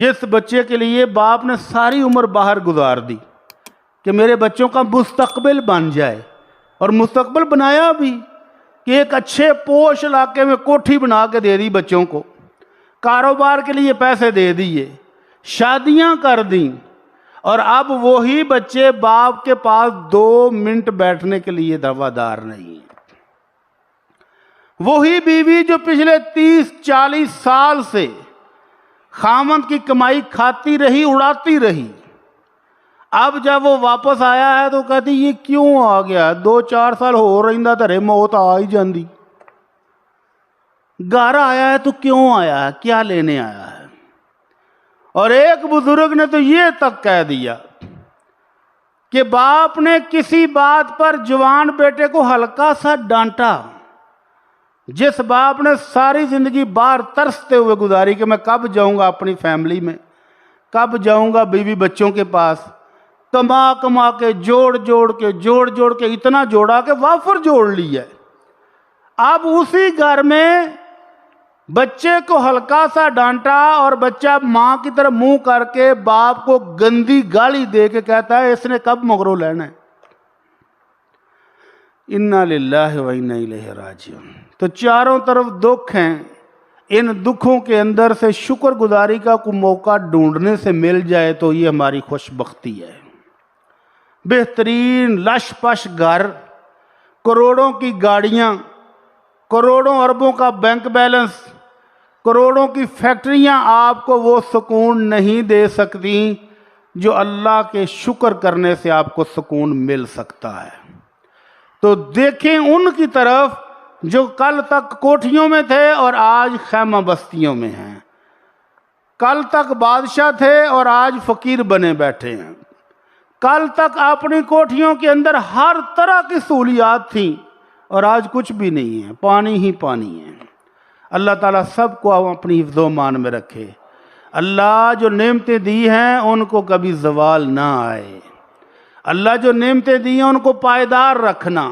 جس بچے کے لیے باپ نے ساری عمر باہر گزار دی کہ میرے بچوں کا مستقبل بن جائے، اور مستقبل بنایا بھی کہ ایک اچھے پوش علاقے میں کوٹھی بنا کے دے دی بچوں کو، کاروبار کے لیے پیسے دے دیے، شادیاں کر دیں، اور اب وہی بچے باپ کے پاس 2 منٹ بیٹھنے کے لیے روادار نہیں ہیں۔ وہی بیوی جو پچھلے 30-40 سال سے خامند کی کمائی کھاتی رہی، اڑاتی رہی، اب جب وہ واپس آیا ہے تو کہتی یہ کیوں آ گیا، 2-4 سال ہو رہا تھا موت آ ہی جاندی، گھر آیا ہے تو کیوں آیا ہے، کیا لینے آیا ہے۔ اور ایک بزرگ نے تو یہ تک کہہ دیا کہ باپ نے کسی بات پر جوان بیٹے کو ہلکا سا ڈانٹا، جس باپ نے ساری زندگی باہر ترستے ہوئے گزاری کہ میں کب جاؤں گا اپنی فیملی میں، کب جاؤں گا بیوی بچوں کے پاس، کما کما کے جوڑ جوڑ کے اتنا جوڑا کہ وافر جوڑ لیا ہے، اب اسی گھر میں بچے کو ہلکا سا ڈانٹا اور بچہ ماں کی طرف منہ کر کے باپ کو گندی گالی دے کے کہتا ہے اس نے کب مغرو لینا ہے۔ انا للہ و انا الیہ راجعون۔ تو چاروں طرف دکھ ہیں، ان دکھوں کے اندر سے شکر گزاری کا کوئی موقع ڈھونڈنے سے مل جائے تو یہ ہماری خوش بختی ہے۔ بہترین لش پش گھر، کروڑوں کی گاڑیاں، کروڑوں اربوں کا بینک بیلنس، کروڑوں کی فیکٹریاں آپ کو وہ سکون نہیں دے سکتی جو اللہ کے شکر کرنے سے آپ کو سکون مل سکتا ہے۔ تو دیکھیں ان کی طرف جو کل تک کوٹھیوں میں تھے اور آج خیمہ بستیوں میں ہیں، کل تک بادشاہ تھے اور آج فقیر بنے بیٹھے ہیں، کل تک اپنی کوٹھیوں کے اندر ہر طرح کی سہولیات تھیں اور آج کچھ بھی نہیں ہے، پانی ہی پانی ہے۔ اللہ تعالیٰ سب کو اپنی حفظ و امان میں رکھے۔ اللہ جو نعمتیں دی ہیں ان کو کبھی زوال نہ آئے، اللہ جو نعمتیں دی ہیں ان کو پائیدار رکھنا۔